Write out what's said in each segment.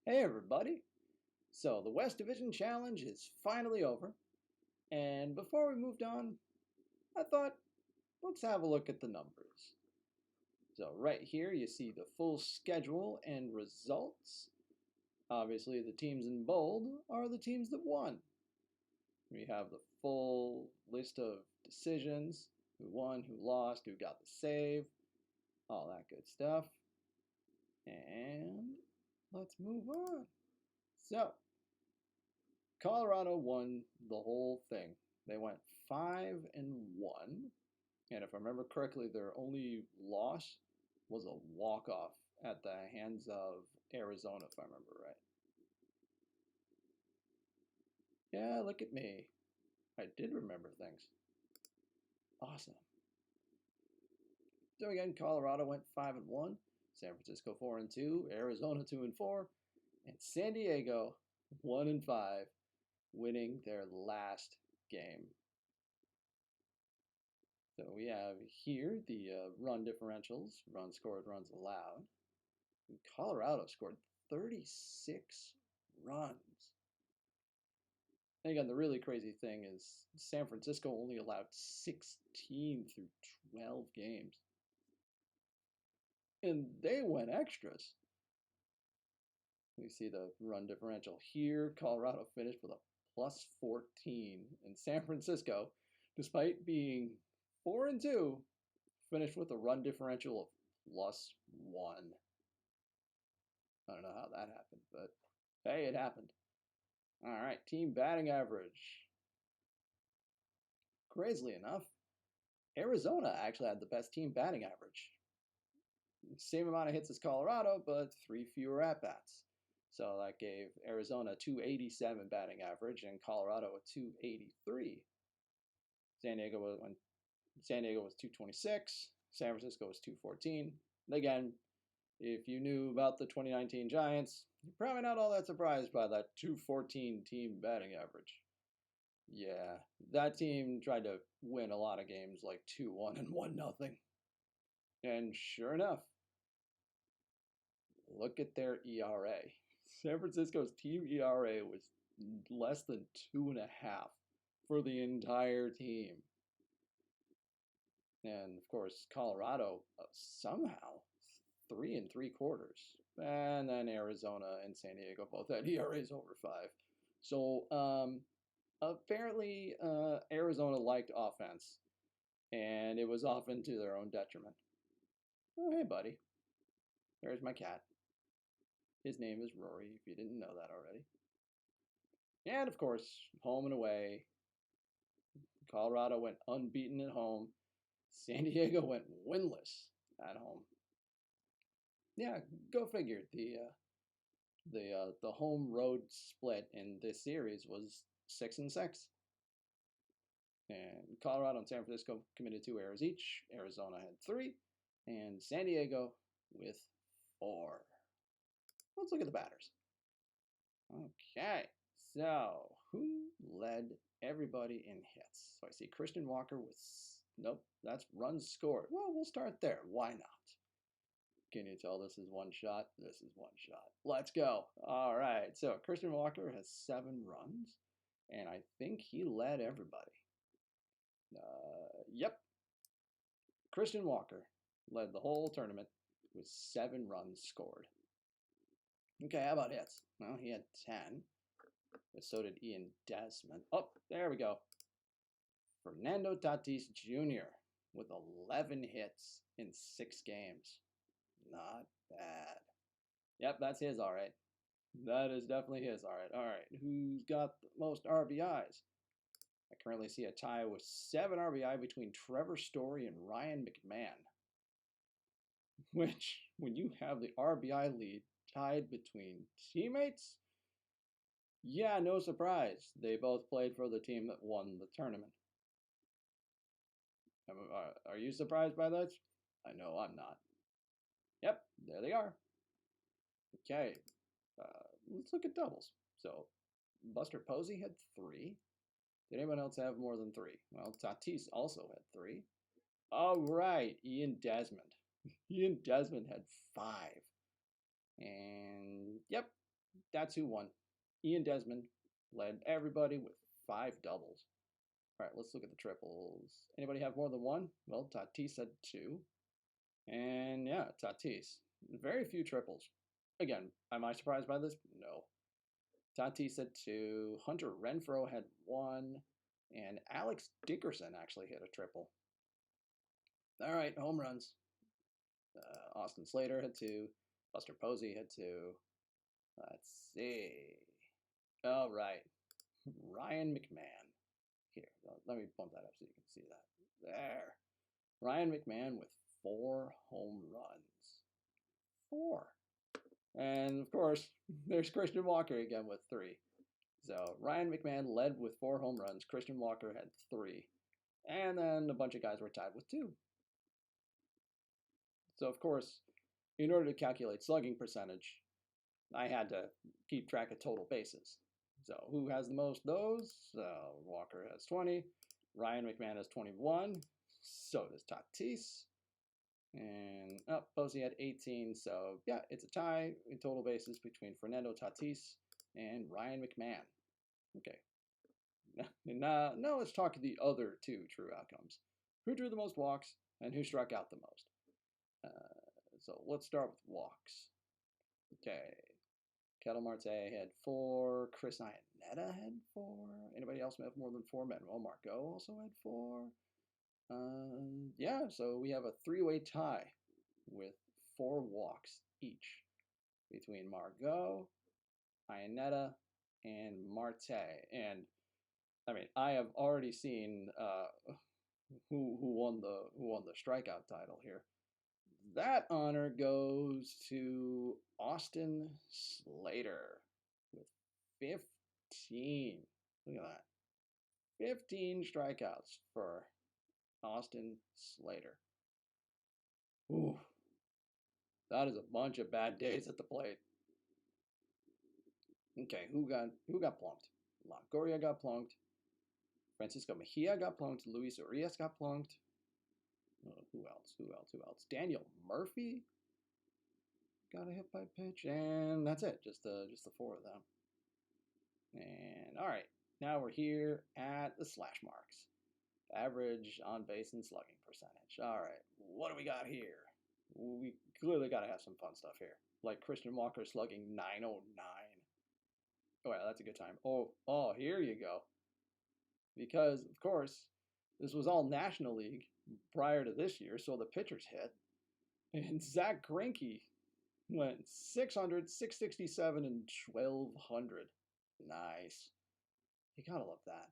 Hey everybody! So the West Division Challenge is finally over, and before we moved on, I thought let's have a look at the numbers. So right here you see the full schedule and results. Obviously the teams in bold are the teams that won. We have the full list of decisions, who won, who lost, who got the save, all that good stuff. And let's move on. So Colorado won the whole thing. They went 5-1, and if I remember correctly, their only loss was a walk-off at the hands of Arizona, if I remember right. Yeah, look at me. I did remember things. Awesome. So again, Colorado went 5-1, San Francisco 4-2, Arizona 2-4, and San Diego 1-5, winning their last game. So we have here the run differentials, runs scored, runs allowed. And Colorado scored 36 runs. And again, the really crazy thing is San Francisco only allowed 16 through 12 games. And they went extras. You see the run differential here. Colorado finished with a plus 14. And San Francisco, despite being 4-2, finished with a run differential of plus 1. I don't know how that happened, but hey, it happened. All right, team batting average. Crazily enough, Arizona actually had the best team batting average. Same amount of hits as Colorado, but 3 fewer at bats. So that gave Arizona 287 batting average and Colorado a 283. San Diego was when San Diego was 226, San Francisco was 214. And again, if you knew about the 2019 Giants, you're probably not all that surprised by that 214 team batting average. Yeah, that team tried to win a lot of games like 2-1 and 1-0. And sure enough, look at their ERA. San Francisco's team ERA was less than 2.5 for the entire team. And of course, Colorado somehow 3 3/4. And then Arizona and San Diego both had ERAs over 5. So apparently Arizona liked offense, and it was often to their own detriment. Oh, hey, buddy. There's my cat. His name is Rory, if you didn't know that already. And of course, home and away. Colorado went unbeaten at home. San Diego went winless at home. Yeah, go figure. The home road split in this series was 6-6. And Colorado and San Francisco committed 2 errors each. Arizona had 3, and San Diego with 4. Let's look at the batters. Okay, so who led everybody in hits? So I see Christian Walker with, nope, that's runs scored. Well, we'll start there. Why not? Can you tell this is one shot? This is one shot. Let's go. All right, so Christian Walker has 7 runs, and I think he led everybody. Yep, Christian Walker led the whole tournament with 7 runs scored. Okay, how about hits? Well, he had 10. But so did Ian Desmond. Oh, there we go. Fernando Tatis Jr. with 11 hits in 6 games. Not bad. Yep, that's his, all right. That is definitely his, all right. All right, who's got the most RBIs? I currently see a tie with 7 RBI between Trevor Story and Ryan McMahon. Which, when you have the RBI lead tied between teammates, yeah, no surprise. They both played for the team that won the tournament. Are you surprised by that? I know I'm not. Yep, there they are. Okay, let's look at doubles. So, Buster Posey had 3. Did anyone else have more than 3? Well, Tatis also had 3. All right, Ian Desmond. Ian Desmond had 5. And, yep, That's who won. Ian Desmond led everybody with 5 doubles. All right, let's look at the triples. Anybody have more than one? Well, Tatis had 2. And yeah, Tatis. Very few triples. Again, am I surprised by this? No. Tatis had 2. Hunter Renfroe had 1. And Alex Dickerson actually hit a triple. All right, home runs. Austin Slater had 2. Buster Posey had 2. Let's see. All right. Ryan McMahon. Here, let me bump that up so you can see that. There. Ryan McMahon with 4 home runs. 4. And of course, there's Christian Walker again with 3. So Ryan McMahon led with 4 home runs. Christian Walker had 3. And then a bunch of guys were tied with 2. So of course, in order to calculate slugging percentage, I had to keep track of total bases. So who has the most those? Walker has 20. Ryan McMahon has 21. So does Tatis. And Posey had 18. So yeah, it's a tie in total bases between Fernando Tatis and Ryan McMahon. Okay. Now let's talk the other 2 true outcomes. Who drew the most walks and who struck out the most? So let's start with walks. Okay. Ketel Marte had 4. Chris Iannetta had 4. Anybody else have more than 4? Manuel Margot also had 4. Yeah, so we have a 3-way tie with 4 walks each between Margot, Iannetta, and Marte. And I mean, I have already seen who won the strikeout title here. That honor goes to Austin Slater with 15. Look at that. 15 strikeouts for Austin Slater. Ooh, that is a bunch of bad days at the plate. Okay, who got plunked? Longoria got plunked. Francisco Mejia got plunked. Luis Urias got plunked. Who else? Daniel Murphy got a hit by pitch, and that's it. Just the 4 of them. And all right, now we're here at the slash marks. Average on base and slugging percentage. All right, what do we got here? We clearly got to have some fun stuff here. Like Christian Walker slugging 909. Oh yeah, that's a good time. Oh, here you go. Because of course, this was all National League prior to this year, so the pitchers hit. And Zach Greinke went 600, 667, and 1200. Nice. You gotta love that.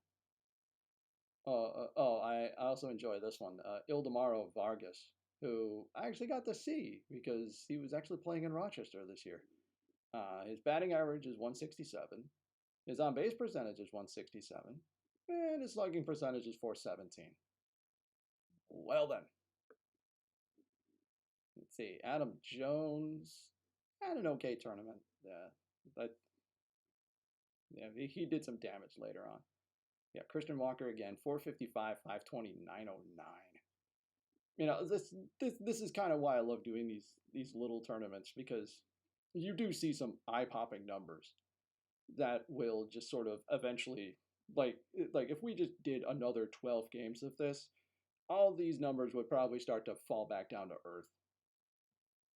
I also enjoy this one. Ildemaro Vargas, who I actually got to see because he was actually playing in Rochester this year. His batting average is 167. His on base percentage is 167. And his slugging percentage is 417. Well then. Let's see. Adam Jones had an okay tournament. But yeah, he did some damage later on. Yeah, Christian Walker again, 455, 520, 909. You know, this is kind of why I love doing these little tournaments, because you do see some eye-popping numbers that will just sort of eventually, like if we just did another 12 games of this, all these numbers would probably start to fall back down to earth.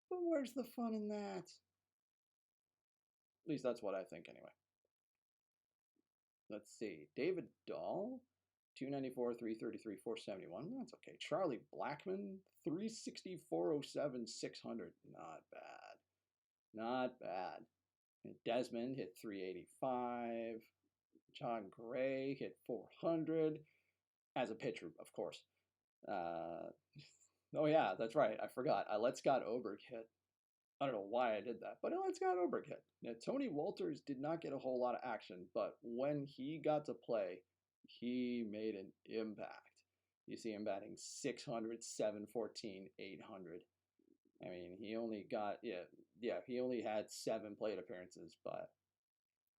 But where's the fun in that? At least that's what I think anyway. Let's see. David Dahl, 294, 333, 471. That's okay. Charlie Blackmon, 360, 407, 600. Not bad. Not bad. And Desmond hit 385. John Gray hit 400 as a pitcher, of course. Oh yeah, that's right. I forgot. I let Scott Oberg hit. I don't know why I did that, but I let Scott Oberg hit. Now, Tony Walters did not get a whole lot of action, but when he got to play, he made an impact. You see him batting 600, 714, 800. I mean, he only got, he only had 7 plate appearances, but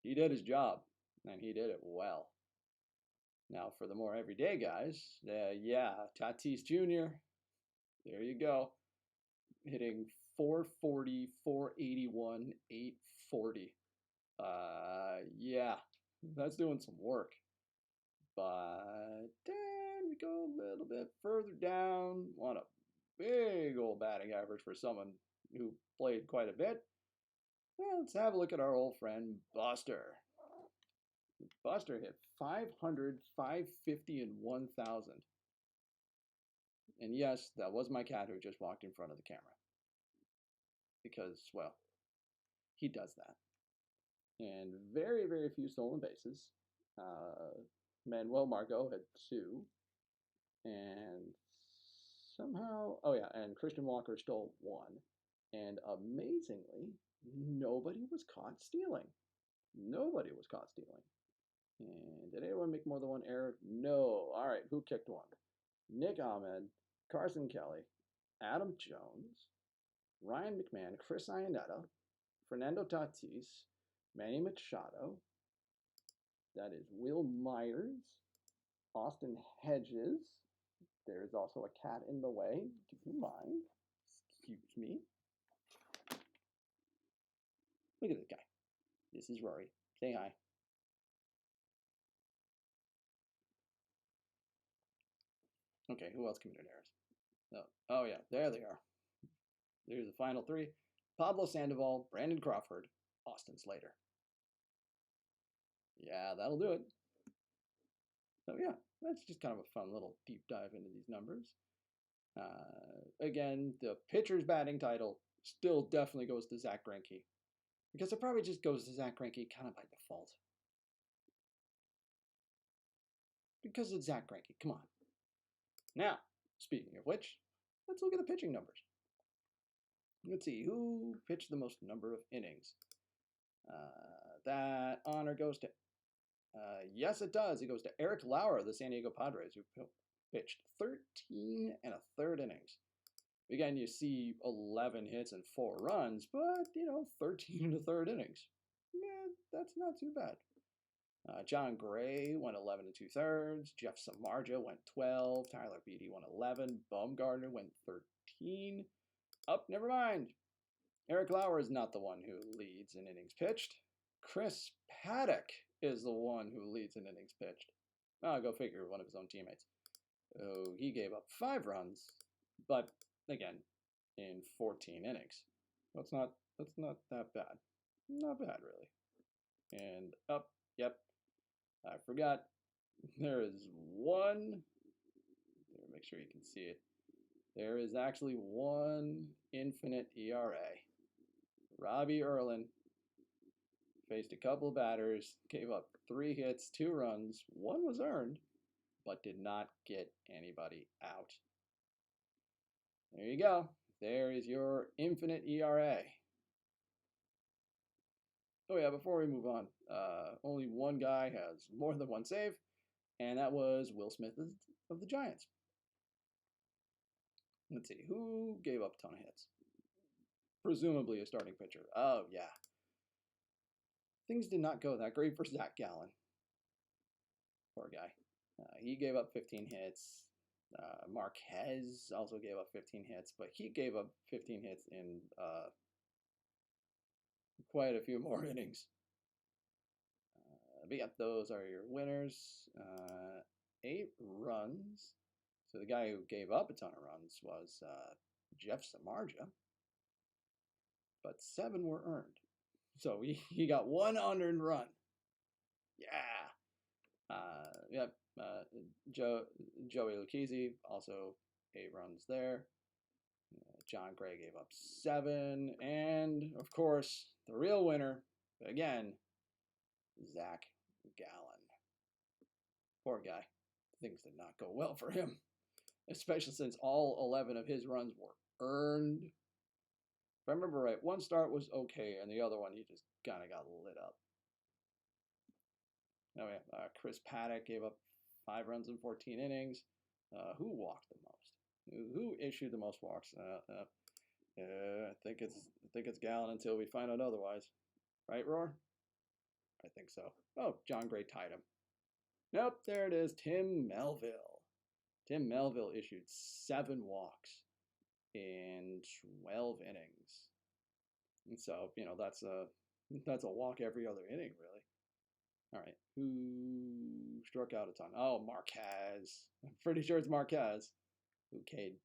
he did his job, and he did it well. Now, for the more everyday guys, Tatis Jr., there you go, hitting 440, 481, 840. Yeah, that's doing some work. But then we go a little bit further down. Want a big old batting average for someone who played quite a bit. Well, let's have a look at our old friend Buster. Buster hit 500, 550, and 1,000. And yes, that was my cat who just walked in front of the camera. Because, well, he does that. And very, very few stolen bases. Manuel Margot had 2. And somehow, oh yeah, and Christian Walker stole 1. And amazingly, nobody was caught stealing. Nobody was caught stealing. And did anyone make more than one error? No. All right, who kicked one? Nick Ahmed, Carson Kelly, Adam Jones, Ryan McMahon, Chris Iannetta, Fernando Tatis, Manny Machado. That is Will Myers, Austin Hedges. There is also a cat in the way. Do you mind? Excuse me. Look at this guy. This is Rory. Say hi. Okay, who else committed errors? Oh yeah, there they are. There's the final 3. Pablo Sandoval, Brandon Crawford, Austin Slater. Yeah, that'll do it. So yeah, that's just kind of a fun little deep dive into these numbers. Again, the pitcher's batting title still definitely goes to Zach Greinke. Because it probably just goes to Zach Greinke kind of by default. Because it's Zach Greinke, come on. Now, speaking of which, let's look at the pitching numbers. Let's see, who pitched the most number of innings? That honor goes to, yes it does, it goes to Eric Lauer of the San Diego Padres, who pitched 13 1/3 innings. Again, you see 11 hits and 4 runs, but, 13 1/3 innings. Yeah, that's not too bad. John Gray went 11 2/3. Jeff Samardzija went 12. Tyler Beatty went 11. Bumgarner went 13. Never mind. Eric Lauer is not the one who leads in innings pitched. Chris Paddock is the one who leads in innings pitched. Oh, go figure, one of his own teammates. Oh, he gave up 5 runs, but again, in 14 innings. That's not that bad. Not bad, really. And yep, I forgot. There is one. Make sure you can see it. There is actually one infinite ERA. Robbie Erlin faced a couple of batters, gave up 3 hits, 2 runs. 1 was earned, but did not get anybody out. There you go. There is your infinite ERA. Oh yeah, before we move on, only one guy has more than 1 save, and that was Will Smith of the Giants. Let's see, who gave up a ton of hits? Presumably a starting pitcher. Oh yeah. Things did not go that great for Zach Gallen. Poor guy. He gave up 15 hits. Marquez also gave up 15 hits, but he gave up 15 hits in quite a few more innings. But yeah, those are your winners. 8 runs. So the guy who gave up a ton of runs was Jeff Samardzija, but 7 were earned. So he got 1 unearned run. Yeah. Yep. Joey Lucchesi, also 8 runs there. John Gray gave up 7. And, of course, the real winner, again, Zach Gallen. Poor guy. Things did not go well for him, especially since all 11 of his runs were earned. If I remember right, one start was okay, and the other one, he just kind of got lit up. Oh yeah, Chris Paddock gave up 5 runs in 14 innings. Who walked the most? Who issued the most walks? I think it's Gallen until we find out otherwise. Right, Roar? I think so. Oh, John Gray tied him. Nope, there it is. Tim Melville. Tim Melville issued 7 walks in 12 innings. And so, that's That's a walk every other inning, really. All right, who struck out a ton? Oh, Marquez. I'm pretty sure it's Marquez who K'd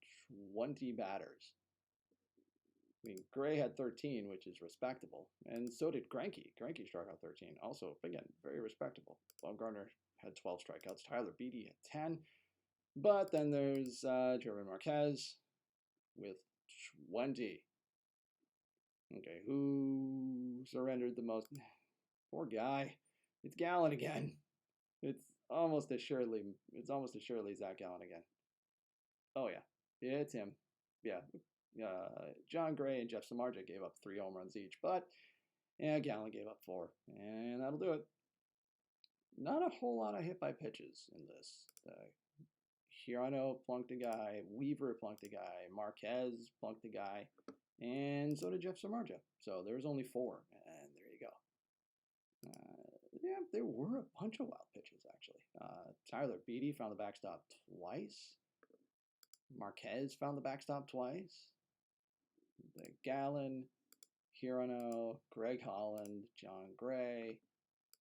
20 batters. I mean, Gray had 13, which is respectable, and so did Greinke. Greinke struck out 13, also again very respectable. Bumgarner had 12 strikeouts. Tyler Beede had 10, but then there's German Marquez with 20. Okay, who surrendered the most? Poor guy. It's Gallen again. It's almost assuredly Zach Gallen again. Oh yeah, it's him. Yeah, John Gray and Jeff Samardzija gave up 3 home runs each, but yeah, Gallen gave up 4, and that'll do it. Not a whole lot of hit by pitches in this. Hirano plunked a guy, Weaver plunked a guy, Marquez plunked a guy, and so did Jeff Samardzija. So there was only 4, and there you go. Yeah, there were a bunch of wild pitches, actually. Tyler Beede found the backstop twice. Marquez found the backstop twice. Gallen, Hirano, Greg Holland, John Gray,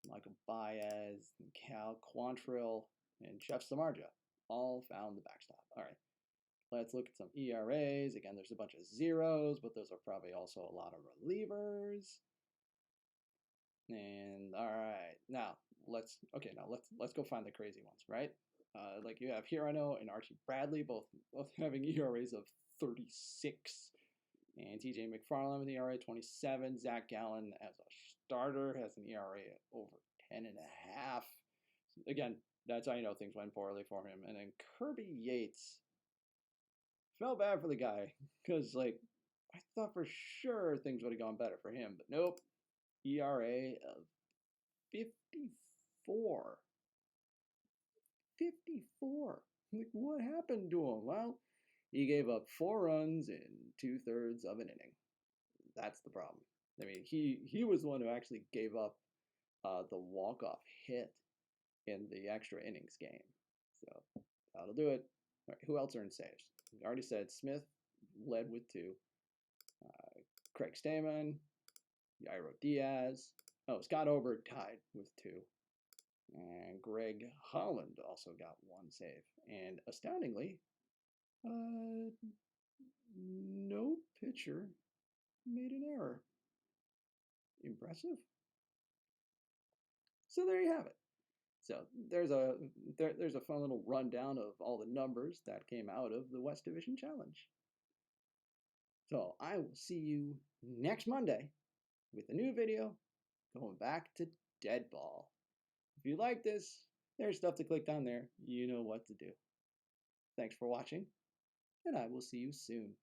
Michael Baez, Cal Quantrill, and Jeff Samardzija all found the backstop. All right, let's look at some ERAs. Again, there's a bunch of zeros, but those are probably also a lot of relievers. And all right, now let's go find the crazy ones, right? Like you have Hirano and Archie Bradley, both having ERAs of 36, and TJ McFarland with an ERA 27. Zach Gallen as a starter has an ERA over 10.5. Again, that's how you know things went poorly for him. And then Kirby Yates, felt bad for the guy because like I thought for sure things would have gone better for him, but nope. ERA of 54. 54. Like, what happened to him? Well, he gave up 4 runs in 2/3 of an inning. That's the problem. I mean, he was the one who actually gave up the walk-off hit in the extra innings game. So that'll do it. All right, who else earned saves? We already said Smith led with 2. Craig Stammen, Yairo Diaz. Oh, Scott Oberg tied with 2. And Greg Holland also got 1 save. And astoundingly, no pitcher made an error. Impressive. So there you have it. So there's a fun little rundown of all the numbers that came out of the West Division Challenge. So I will see you next Monday with a new video going back to Dead Ball. If you like this, there's stuff to click down there. You know what to do. Thanks for watching, and I will see you soon.